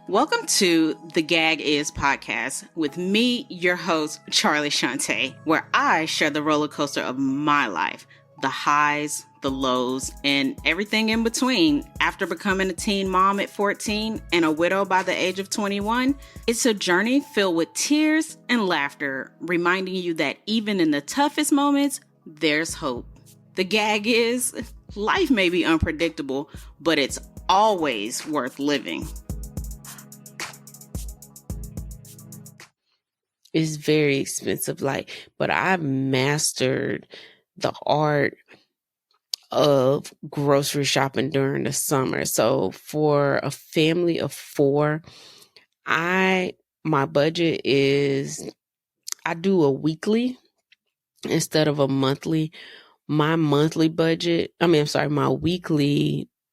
Welcome to the Gag Is podcast with me, your host, Charlie Shante, where I share the roller coaster of my life, the highs, the lows, and everything in between. After becoming a teen mom at 14 and a widow by the age of 21, it's a journey filled with tears and laughter, reminding you that even in the toughest moments, there's hope. The gag is, life may be unpredictable, but it's always worth living. It's very expensive, but I've mastered the art of grocery shopping during the summer. So for a family of 4, my budget is, I do a weekly instead of a monthly. My weekly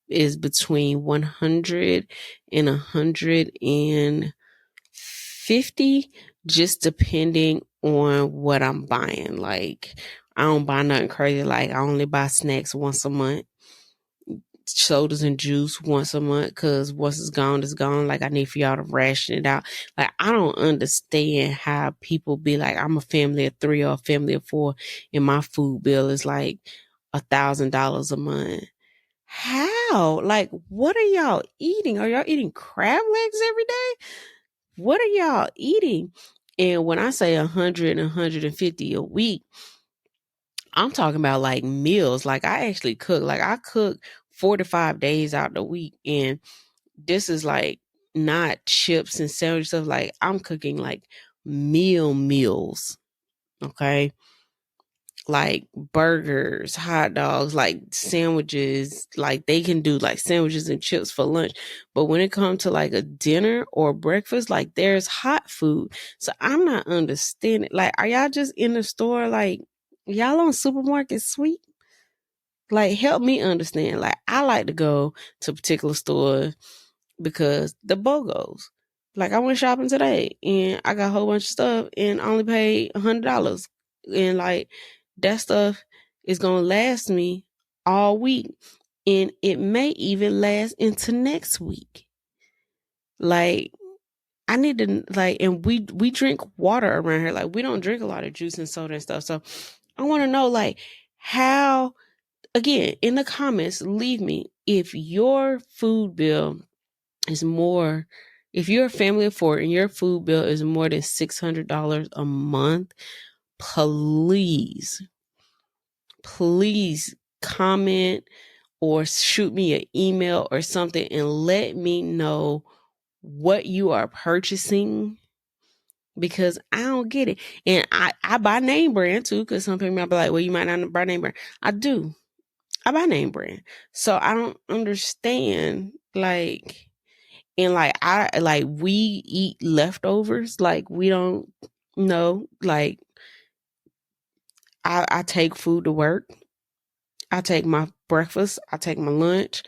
is between 100 and 150, just depending on what I'm buying. Like, I don't buy nothing crazy. Like, I only buy snacks once a month, sodas and juice once a month, because once it's gone. Like, I need for y'all to ration it out. Like, I don't understand how people be like, I'm a family of 3 or a family of 4, and my food bill is like $1,000 a month. How? Like, what are y'all eating? Are y'all eating crab legs every day? What are y'all eating? And when I say 100 and 150 a week, I'm talking about like meals. Like, I actually cook. Like, I cook 4 to 5 days out the week. And this is like not chips and sandwich stuff. Like, I'm cooking like meals. Okay. Like burgers, hot dogs, like sandwiches. Like, they can do like sandwiches and chips for lunch. But when it comes to like a dinner or breakfast, like, there's hot food. So I'm not understanding. Like, are y'all just in the store? Like, y'all on supermarket sweep? Like, help me understand. Like, I like to go to a particular store because the BOGOs. Like, I went shopping today and I got a whole bunch of stuff and I only paid $100. And like, that stuff is going to last me all week. And it may even last into next week. Like, I need to, like, and we drink water around here. Like, we don't drink a lot of juice and soda and stuff. So I want to know, like, how, again, in the comments, leave me if your food bill is more, if you're a family of 4 and your food bill is more than $600 a month, please comment or shoot me an email or something and let me know what you are purchasing, because I don't get it. And I buy name brand too, because some people might be like, well, you might not buy name brand. I do. I buy name brand. So I don't understand, like, and like we eat leftovers. Like, we don't know. Like, I take food to work. I take my breakfast. I take my lunch.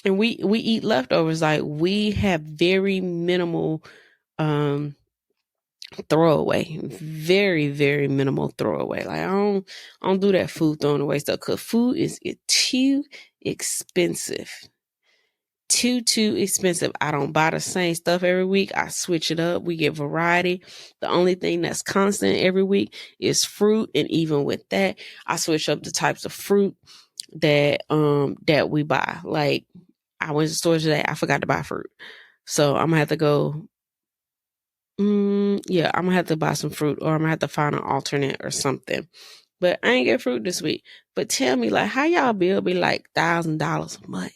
And we eat leftovers. Like, we have very minimal throwaway. Very, very minimal throwaway. Like, I don't do that food throwing away stuff, because food is too expensive. Too expensive. I don't buy the same stuff every week. I switch it up. We get variety. The only thing that's constant every week is fruit. And even with that, I switch up the types of fruit that we buy. Like, I went to the store today. I forgot to buy fruit. So I'm gonna have to go. I'm gonna have to buy some fruit, or I'm gonna have to find an alternate or something. But I ain't get fruit this week. But tell me, like, how y'all bill be like $1,000 a month?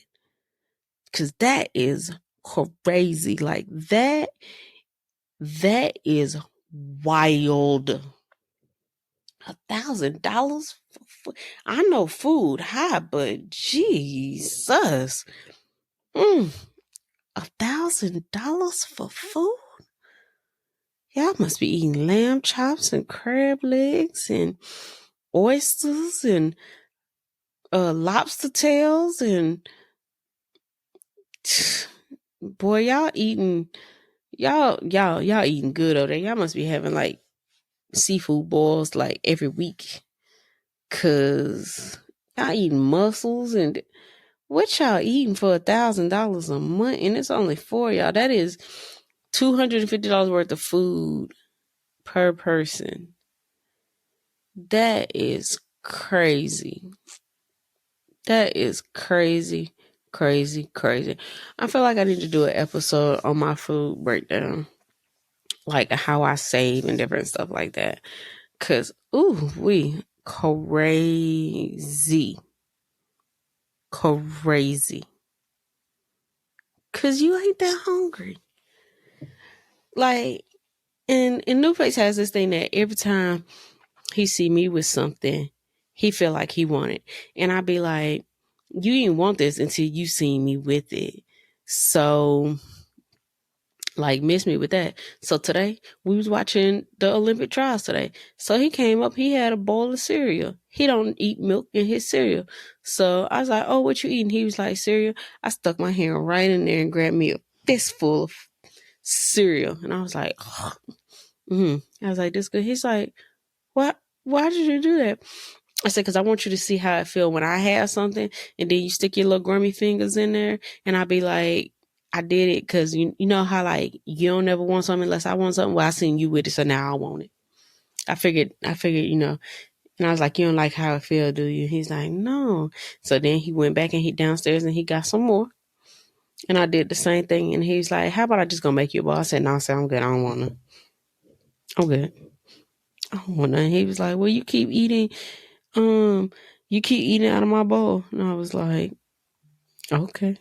Because that is crazy. Like, that is wild. $1,000 I know food high, but Jesus. $1,000 for food? Y'all must be eating lamb chops and crab legs and oysters and lobster tails and boy, y'all eating good over there. Y'all must be having like seafood boils like every week, cause y'all eating mussels and what y'all eating for $1,000 a month? And it's only 4 y'all. That is $250 worth of food per person. That is crazy. That is crazy, crazy, crazy. I feel like I need to do an episode on my food breakdown, like how I save and different stuff like that. Cause we crazy, crazy. Cause you ain't that hungry. Like, and Newface has this thing that every time he see me with something, he feel like he want it. And I be like, you didn't want this until you seen me with it. So, like, miss me with that. So today, we was watching the Olympic trials today. So he came up, he had a bowl of cereal. He don't eat milk in his cereal. So I was like, oh, what you eating? He was like, cereal. I stuck my hand right in there and grabbed me a fistful of cereal. And I was like, I was like, this good. He's like, what? Why did you do that? I said, because I want you to see how I feel when I have something and then you stick your little grummy fingers in there and I be like, I did it because you know how like you don't ever want something unless I want something. Well, I seen you with it, so now I want it. I figured, you know, and I was like, you don't like how I feel, do you? He's like, no. So then he went back and he downstairs and he got some more. And I did the same thing. And he was like, how about I just gonna make you a bowl? I said, no, I said, I'm good. I don't want none. I'm good. I don't want none. He was like, well, you keep eating out of my bowl. And I was like, okay.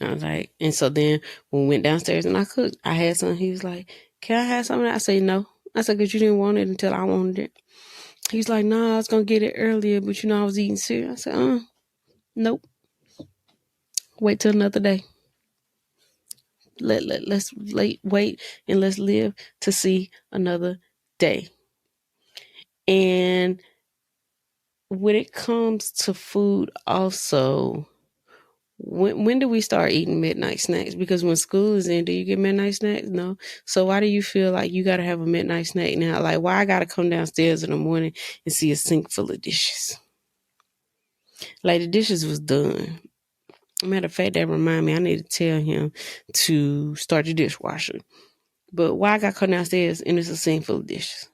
I was like, and so then when we went downstairs and I cooked, I had something. He was like, can I have something? I said, no. I said, because you didn't want it until I wanted it. He was like, nah, I was going to get it earlier, but you know, I was eating cereal. I said, nope. Wait till another day. Let's wait and let's live to see another day. And when it comes to food also, when do we start eating midnight snacks? Because when school is in, do you get midnight snacks? No. So why do you feel like you got to have a midnight snack now? Like, why I got to come downstairs in the morning and see a sink full of dishes? Like, the dishes was done. Matter of fact, that remind me, I need to tell him to start the dishwasher. But why I got to come downstairs and it's a sink full of dishes?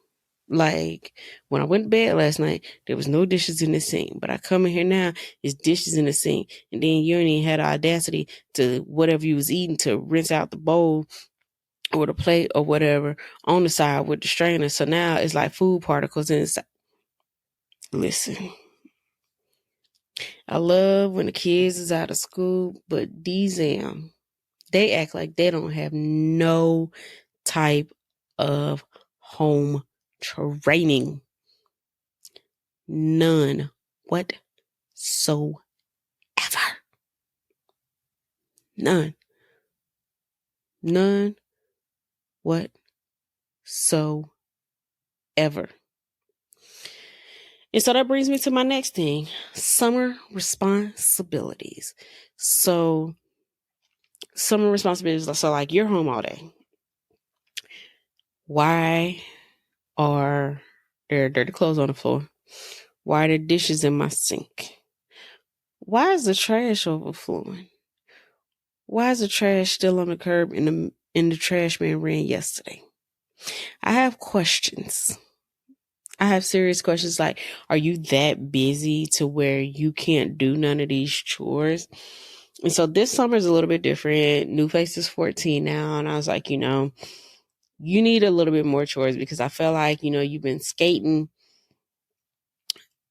Like, when I went to bed last night, there was no dishes in the sink. But I come in here now, it's dishes in the sink. And then you ain't even had the audacity to whatever you was eating to rinse out the bowl or the plate or whatever on the side with the strainer. So now it's like food particles inside. Listen, I love when the kids is out of school, but these they act like they don't have no type of home training. None whatsoever. None whatsoever. And so that brings me to my next thing, summer responsibilities. So summer responsibilities, so like you're home all day. Why are there dirty clothes on the floor? Why are there dishes in my sink? Why is the trash overflowing? Why is the trash still on the curb and the trash man ran yesterday? I have questions. I have serious questions like, are you that busy to where you can't do none of these chores? And so this summer is a little bit different. Newface is 14 now. And I was like, you need a little bit more chores because I feel like, you've been skating.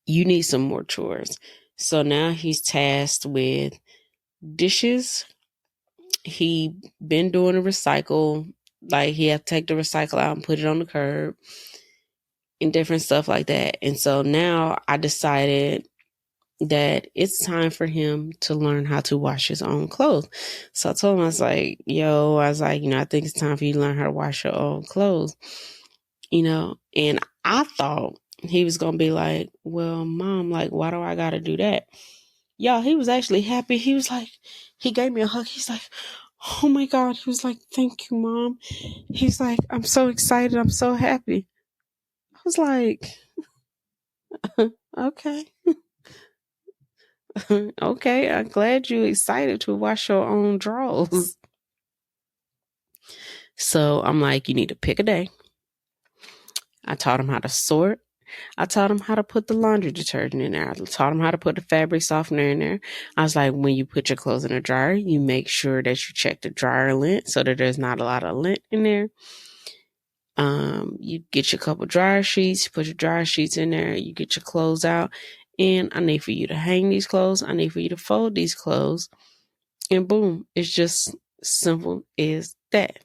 You need some more chores. So now he's tasked with dishes. He been doing a recycle. Like he had to take the recycle out and put it on the curb and different stuff like that. And so now I decided that it's time for him to learn how to wash his own clothes. So I told him, I was like, I think it's time for you to learn how to wash your own clothes, and I thought he was going to be like, well, Mom, like, why do I got to do that? Y'all, he was actually happy. He was like, he gave me a hug. He's like, oh my God. He was like, thank you, Mom. He's like, I'm so excited. I'm so happy. I was like, Okay. Okay, I'm glad you're excited to wash your own drawers. So I'm like, you need to pick a day. I taught him how to sort. I taught him how to put the laundry detergent in there. I taught him how to put the fabric softener in there. I was like, when you put your clothes in a dryer, you make sure that you check the dryer lint so that there's not a lot of lint in there. You get your couple dryer sheets, put your dryer sheets in there, you get your clothes out, and I need for you to hang these clothes. I need for you to fold these clothes, and boom, it's just simple as that.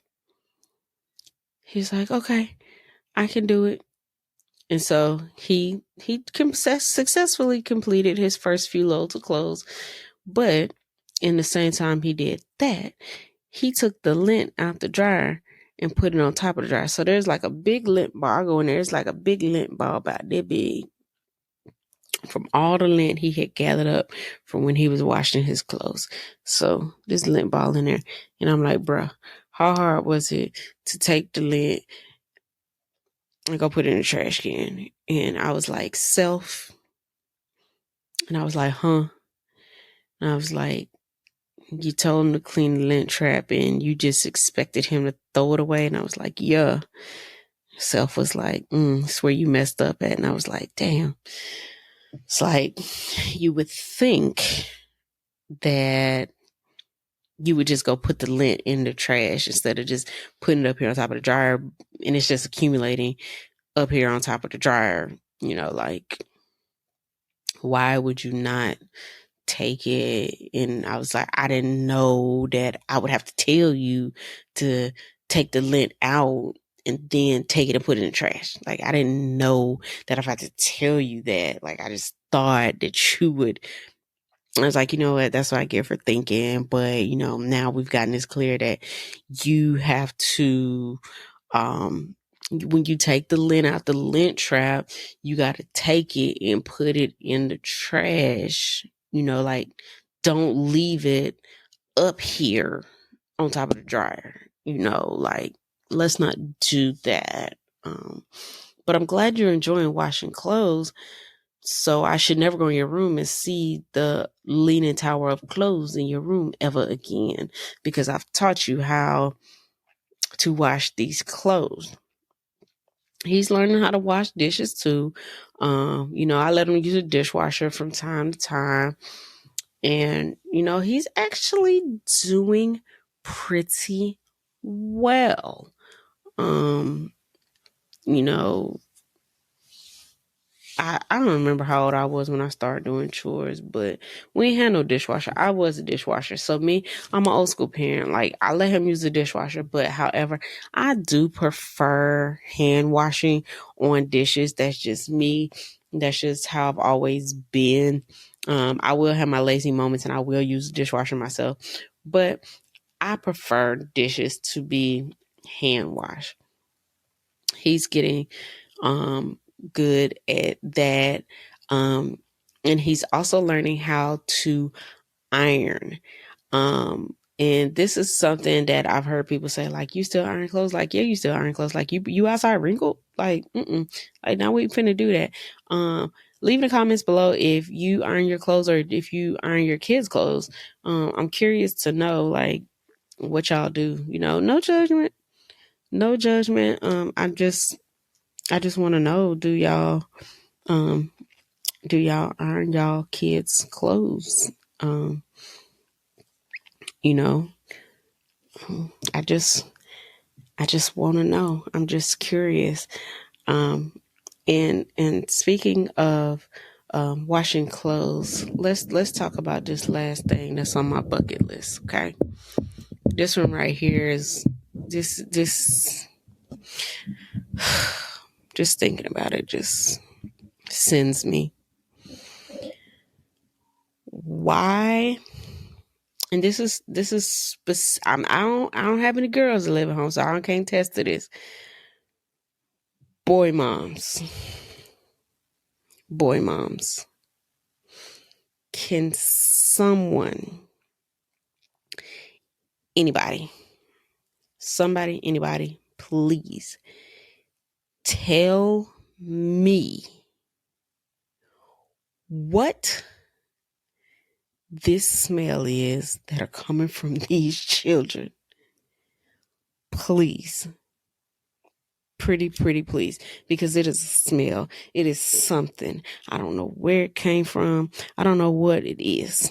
He's like, okay, I can do it. And so he successfully completed his first few loads of clothes. But in the same time he did that, he took the lint out the dryer and put it on top of the dryer. So there's like a big lint ball. I go in there, it's like a big lint ball about that big from all the lint he had gathered up from when he was washing his clothes. So this lint ball in there. And I'm like, bruh, how hard was it to take the lint and go put it in the trash can? And I was like, self. And I was like, huh? And I was like, you told him to clean the lint trap and you just expected him to throw it away. And I was like, yeah. Self was like, it's where you messed up at. And I was like, damn. It's like, you would think that you would just go put the lint in the trash instead of just putting it up here on top of the dryer. And it's just accumulating up here on top of the dryer. You know, like, why would you not take it? And I was like, I didn't know that I would have to tell you to take the lint out and then take it and put it in the trash. Like, I didn't know that if I had to tell you that. Like, I just thought that you would. I was like, you know what? That's what I get for thinking. But, you know, now we've gotten this clear that you have to, when you take the lint out the lint trap, you got to take it and put it in the trash. You know, like, don't leave it up here on top of the dryer. You know, like, let's not do that. But I'm glad you're enjoying washing clothes. So I should never go in your room and see the leaning tower of clothes in your room ever again, because I've taught you how to wash these clothes. He's learning how to wash dishes too. You know, I let him use a dishwasher from time to time. And, you know, he's actually doing pretty well. You know, I don't remember how old I was when I started doing chores, but we ain't had no dishwasher. I was a dishwasher. So me, I'm an old school parent. Like, I let him use the dishwasher, but however, I do prefer hand washing on dishes. That's just me. That's just how I've always been. I will have my lazy moments and I will use the dishwasher myself, but I prefer dishes to be hand washed. He's getting good at that. And he's also learning how to iron. And this is something that I've heard people say, like, you still iron clothes? Like, yeah, you still iron clothes. Like, you outside wrinkled? Like, like, now we finna do that. Leave in the comments below if you iron your clothes or if you iron your kids' clothes. I'm curious to know, like, what y'all do. You know, no judgment. No judgment. I just want to know, do y'all iron y'all kids' clothes? You know, I just want to know. I'm just curious. And speaking of washing clothes, let's talk about this last thing that's on my bucket list. Okay, this one right here is this. Just thinking about it just sends me. Why? And this is I don't have any girls that live at home, so I can't test to this. Boy moms, can someone, anybody, anybody, please tell me what this smell is that are coming from these children. Please. Pretty please, because it is a smell. It is something. I don't know where it came from. I don't know what it is.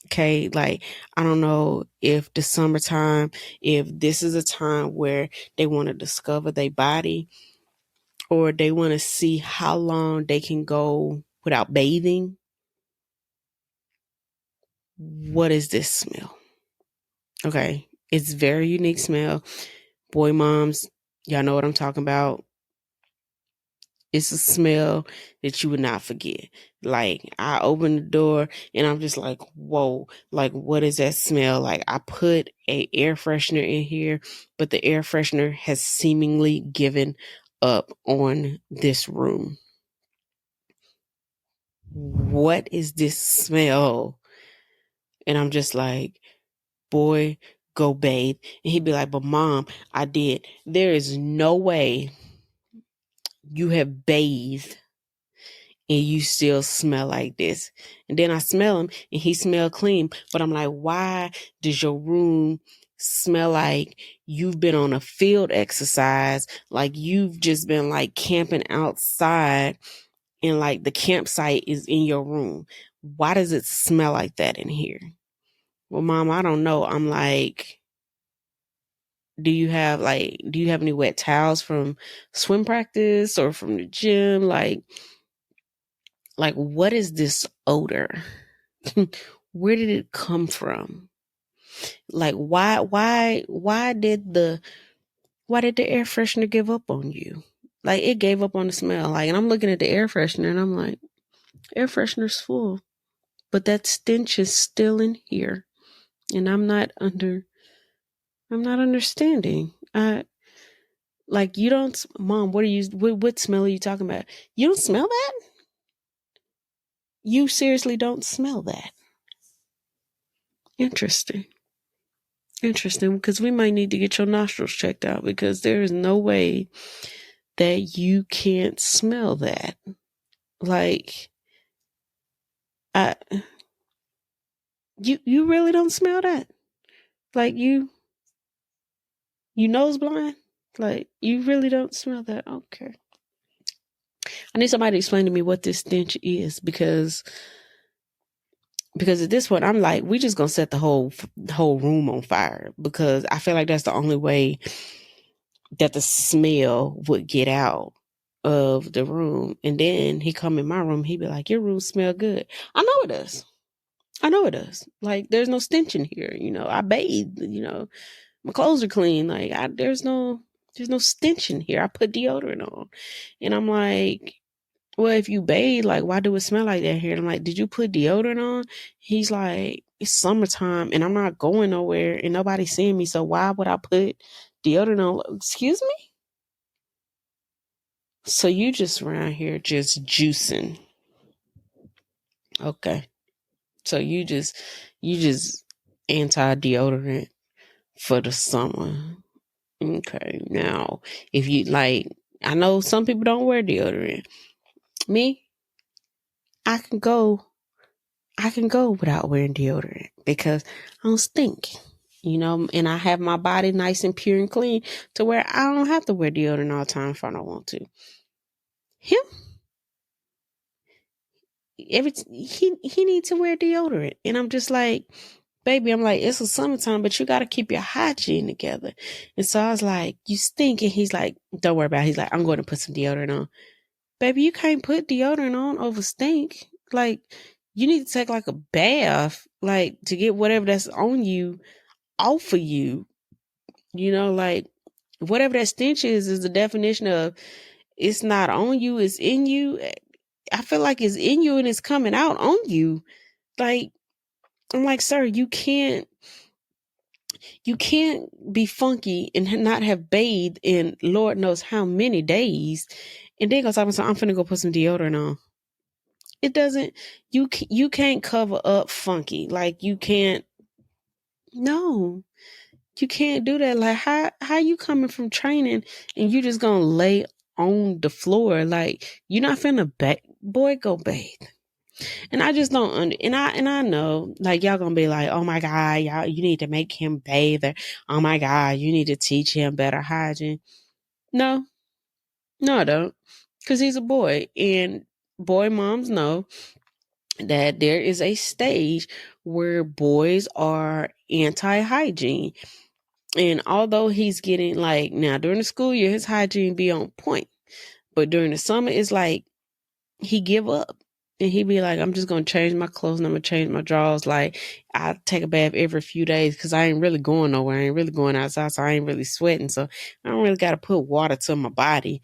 Okay, like I don't know if the summertime, if this is a time where they want to discover their body, or they want to see how long they can go without bathing. What is this smell? Okay, it's very unique smell. Boy moms, y'all know what I'm talking about. It's a smell that you would not forget. Like, I open the door and I'm just like, whoa, like, what is that smell? Like, I put a air freshener in here, but the air freshener has seemingly given up on this room. What is this smell? And I'm just like, boy, go bathe. And he'd be like, but mom, I did. There is no way you have bathed and you still smell like this. And then I smell him and he smell clean. But I'm like, why does your room smell like you've been on a field exercise? Like you've just been like camping outside and like the campsite is in your room. Why does it smell like that in here? Well, mom, I don't know. I'm like, do you have any wet towels from swim practice or from the gym? Like, what is this odor? Where did it come from? Like, why did the air freshener give up on you? Like, it gave up on the smell. Like, and I'm looking at the air freshener and I'm like, air freshener's full, but that stench is still in here. And I'm not understanding. Like, you don't, mom, what smell are you talking about? You don't smell that? You seriously don't smell that? Interesting, because we might need to get your nostrils checked out, because there is no way that you can't smell that. Like, you really don't smell that? Like, you nose blind? Like, you really don't smell that? Okay. I need somebody to explain to me what this stench is, because at this point I'm like, we just gonna set the whole room on fire, because I feel like that's the only way that the smell would get out of the room. And then he come in my room, he be like, your room smell good. I know it does. Like, there's no stench in here. I bathe, my clothes are clean. Like, there's no stench in here. I put deodorant on. And I'm like, well, if you bathe, like, why do it smell like that here? And I'm like, did you put deodorant on? He's like, it's summertime and I'm not going nowhere and nobody's seeing me. So why would I put deodorant on? Excuse me? So you just around here just juicing. Okay. So you just anti-deodorant for the summer. Okay. Now, if you like, I know some people don't wear deodorant. Me, I can go without wearing deodorant because I don't stink, and I have my body nice and pure and clean to where I don't have to wear deodorant all the time if I don't want to. Him, he needs to wear deodorant. And I'm just like, baby, I'm like, it's the summertime, but you got to keep your hygiene together. And so I was like, you stink. And he's like, don't worry about it. He's like, I'm going to put some deodorant on. Baby, you can't put deodorant on over stink. Like, you need to take like a bath, like, to get whatever that's on you off of you. Like, whatever that stench is the definition of it's not on you, it's in you. I feel like it's in you and it's coming out on you. Like, I'm like, sir, you can't be funky and not have bathed in Lord knows how many days. And then go talk about, so I'm finna go put some deodorant on. It doesn't, you can't cover up funky. Like, you can't, no, you can't do that. Like, how you coming from training and you just gonna lay on the floor? Like, you're not finna boy, go bathe. And I just don't and I know like y'all gonna be like, oh my God, y'all, you need to make him bathe. Or, oh my God, you need to teach him better hygiene. No, no, I don't. Because he's a boy. And boy moms know that there is a stage where boys are anti-hygiene. And although he's getting like now during the school year, his hygiene be on point. But during the summer, it's like he give up. And he be like, I'm just gonna change my clothes and I'm gonna change my drawers. Like I take a bath every few days because I ain't really going nowhere. I ain't really going outside, so I ain't really sweating. So I don't really gotta put water to my body,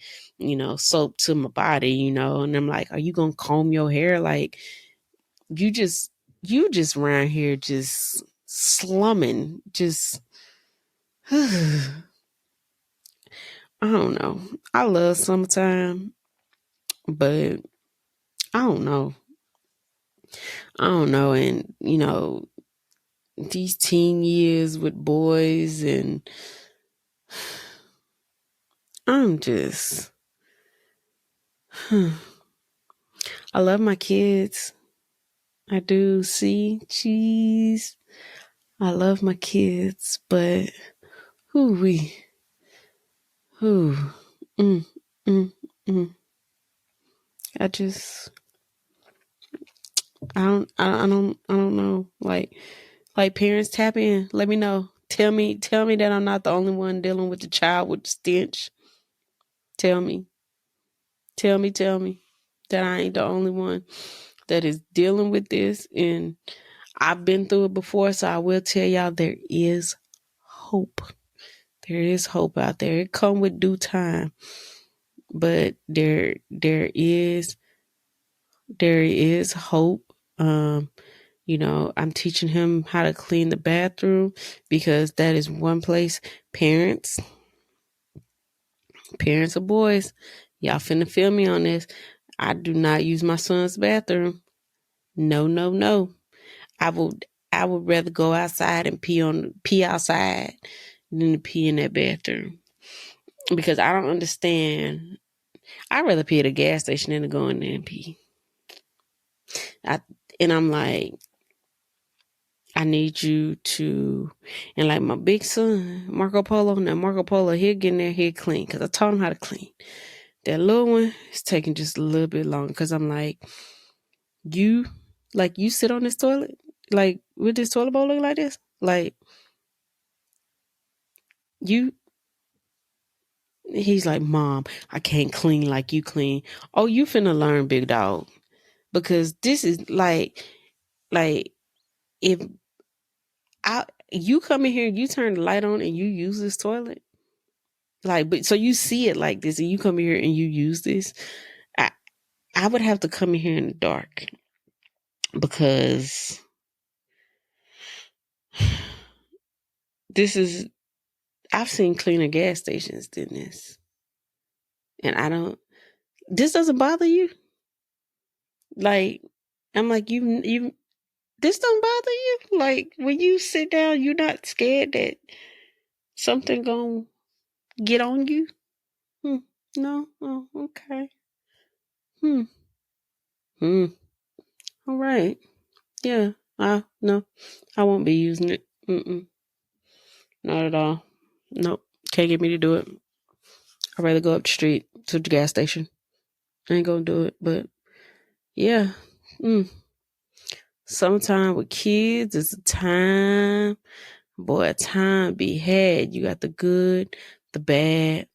soap to my body, And I'm like, are you gonna comb your hair? Like you just around here just slumming, just I don't know. I love summertime, but I don't know. I don't know. And, these teen years with boys, and I'm just, I love my kids. I do. See, cheese. I love my kids, but who, mm, mm, mm. I just, I don't know. Like parents, tap in. Let me know. Tell me that I'm not the only one dealing with the child with the stench. Tell me that I ain't the only one that is dealing with this. And I've been through it before, so I will tell y'all there is hope. There is hope out there. It come with due time, but there is hope. I'm teaching him how to clean the bathroom because that is one place parents of boys, y'all finna feel me on this. I do not use my son's bathroom. No, no, no. I would rather go outside and pee outside than to pee in that bathroom. Because I don't understand. I'd rather pee at a gas station than to go in there and pee. And I'm like, I need you to, and like my big son, Marco Polo, he'll get in there, he'll clean, because I taught him how to clean. That little one is taking just a little bit longer, because I'm like, you sit on this toilet? Like, would this toilet bowl look like this? Like, he's like, Mom, I can't clean like you clean. Oh, you finna learn, big dog. Because this is like, if you come in here, you turn the light on and you use this toilet, but so you see it like this and you come here and you use this, I would have to come in here in the dark because I've seen cleaner gas stations than this. And this doesn't bother you? Like, I'm like, you this don't bother you? Like, when you sit down, you're not scared that something gonna get on you? No? Oh, okay. All right. Yeah. No, I won't be using it. Not at all. Nope. Can't get me to do it. I'd rather go up the street to the gas station. I ain't gonna do it. But yeah. Sometime with kids is a time. Boy, a time be had. You got the good, the bad,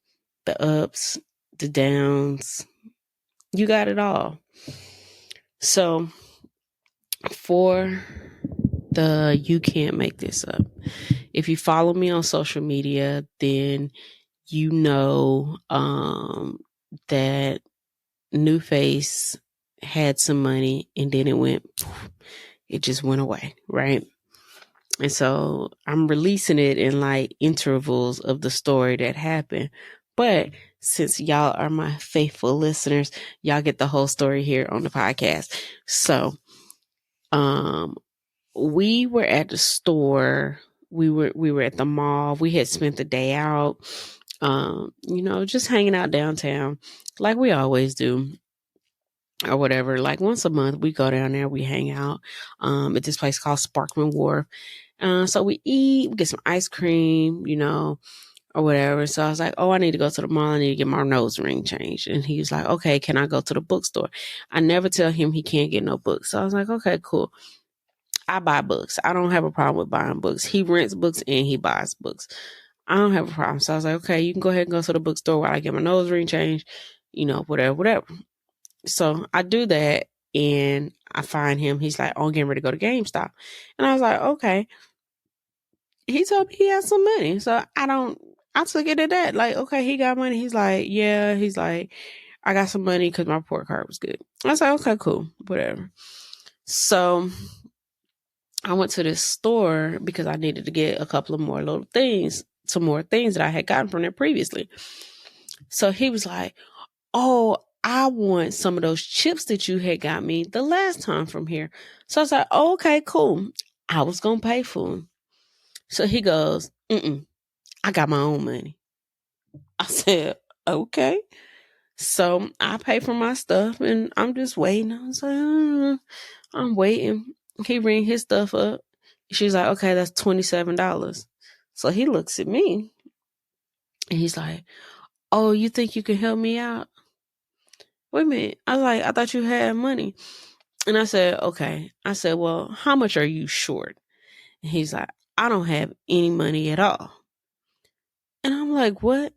the ups, the downs. You got it all. So for you can't make this up. If you follow me on social media, then you know that New Face had some money and then it just went away, right? And so I'm releasing it in like intervals of the story that happened. But since y'all are my faithful listeners, y'all get the whole story here on the podcast. So we were at the store. We were at the mall. We had spent the day out, just hanging out downtown like we always do. or whatever. Like once a month, we go down there, we hang out at this place called Sparkman Wharf. So we eat, we get some ice cream, or whatever. So I was like, oh, I need to go to the mall. I need to get my nose ring changed. And he was like, okay, can I go to the bookstore? I never tell him he can't get no books. So I was like, okay, cool. I buy books. I don't have a problem with buying books. He rents books and he buys books. I don't have a problem. So I was like, okay, you can go ahead and go to the bookstore while I get my nose ring changed, whatever. So I do that and I find him. He's like, oh, I'm getting ready to go to GameStop. And I was like, okay. He told me he has some money. So I took it at that. Like, okay, he got money. He's like, yeah. He's like, I got some money because my report card was good. I was like, okay, cool, whatever. So I went to this store because I needed to get a couple of more little things, some more things that I had gotten from there previously. So he was like, oh, I want some of those chips that you had got me the last time from here. So I was like, oh, okay, cool. I was going to pay for them. So he goes, I got my own money. I said, okay. So I pay for my stuff and I'm just waiting. I was like, I'm waiting. He ring his stuff up. She's like, okay, that's $27. So he looks at me and he's like, oh, you think you can help me out? Wait a minute. I was like, I thought you had money. And I said, okay. I said, well, how much are you short? And he's like, I don't have any money at all. And I'm like, what?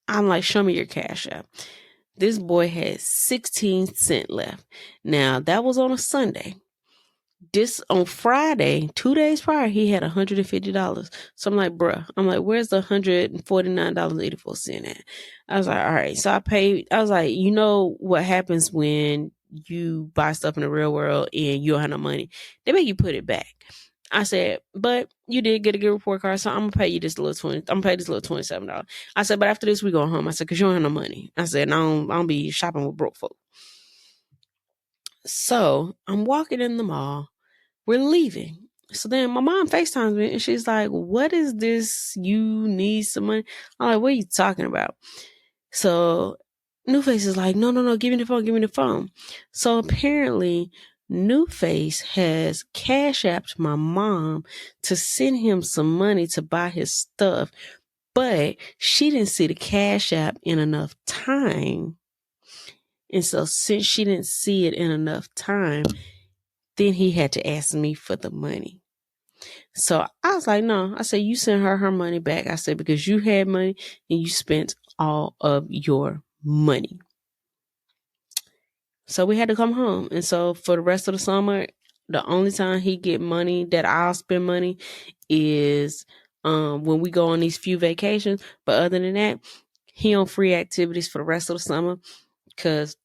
I'm like, show me your cash app. This boy had 16 cents left. Now, that was on a Sunday. This on Friday, 2 days prior, he had $150. So I'm like, bruh, where's the $149.84 at? I was like, all right. So I paid. I was like, you know what happens when you buy stuff in the real world and you don't have no money? They make you put it back. I said, but you did get a good report card, so I'm gonna pay you this little I'm gonna pay this little $27. I said, but after this, we going home. I said, cause you don't have no money. I said, I don't be shopping with broke folk. So I'm walking in the mall. We're leaving. So then my mom FaceTimes me and she's like, what is this? You need some money? I'm like, what are you talking about? So New Face is like, no, give me the phone. So apparently New Face has cash apped my mom to send him some money to buy his stuff, but she didn't see the cash app in enough time. And so since she didn't see it in enough time, then he had to ask me for the money. So I was like, no. I said, you send her money back. I said, because you had money and you spent all of your money. So we had to come home. And so for the rest of the summer, the only time he get money that I'll spend money is when we go on these few vacations. But other than that, he on free activities for the rest of the summer because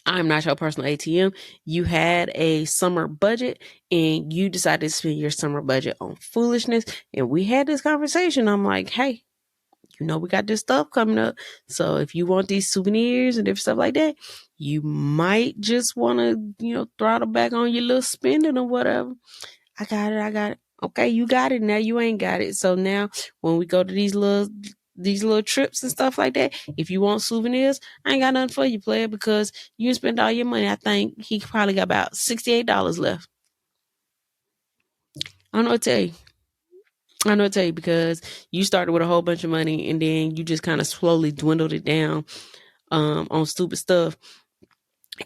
I'm not your personal ATM. You had a summer budget and you decided to spend your summer budget on foolishness. And we had this conversation. I'm like, hey, we got this stuff coming up. So if you want these souvenirs and different stuff like that, you might just want to, throttle back on your little spending or whatever. I got it. Okay, you got it. Now you ain't got it. So now when we go to these little trips and stuff like that, if you want souvenirs, I ain't got nothing for you, player, because you spent all your money. I think he probably got about $68 left. I don't know what to tell you because you started with a whole bunch of money and then you just kind of slowly dwindled it down on stupid stuff.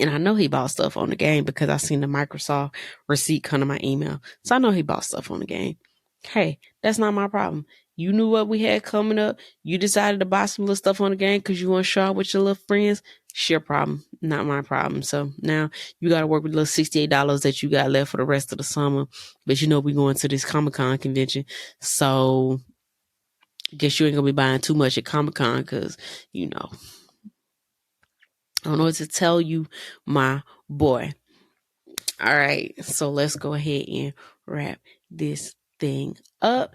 And I know he bought stuff on the game because I seen the Microsoft receipt come to my email. So I know he bought stuff on the game. Hey, that's not my problem. You knew what we had coming up. You decided to buy some little stuff on the game because you want to show out with your little friends. It's your problem, not my problem. So now you got to work with the little $68 that you got left for the rest of the summer. But we're going to this Comic-Con convention. So I guess you ain't going to be buying too much at Comic-Con because, I don't know what to tell you, my boy. All right, so let's go ahead and wrap this thing up.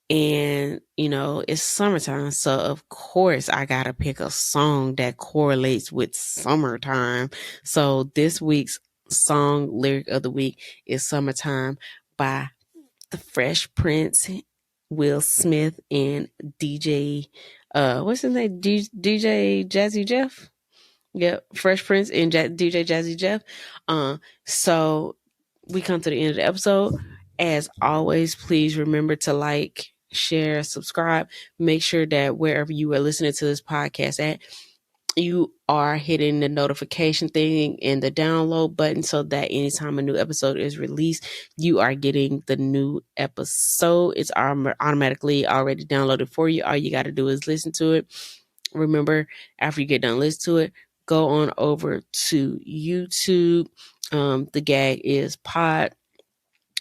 And, it's summertime. So, of course, I got to pick a song that correlates with summertime. So, this week's song lyric of the week is Summertime by the Fresh Prince, Will Smith, and DJ, what's his name? DJ Jazzy Jeff? Yep, Fresh Prince and DJ Jazzy Jeff. So we come to the end of the episode. As always, please remember to like, share, subscribe. Make sure that wherever you are listening to this podcast at, you are hitting the notification thing and the download button so that anytime a new episode is released, you are getting the new episode. It's automatically already downloaded for you. All you got to do is listen to it. Remember, after you get done listening to it, go on over to YouTube. The gag is pod.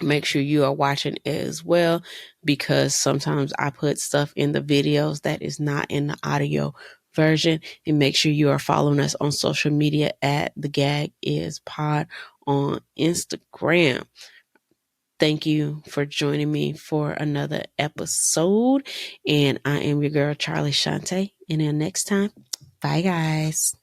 Make sure you are watching as well, because sometimes I put stuff in the videos that is not in the audio version. And make sure you are following us on social media at the gag is pod on Instagram. Thank you for joining me for another episode. And I am your girl, Charlie Shante. And until next time, bye guys.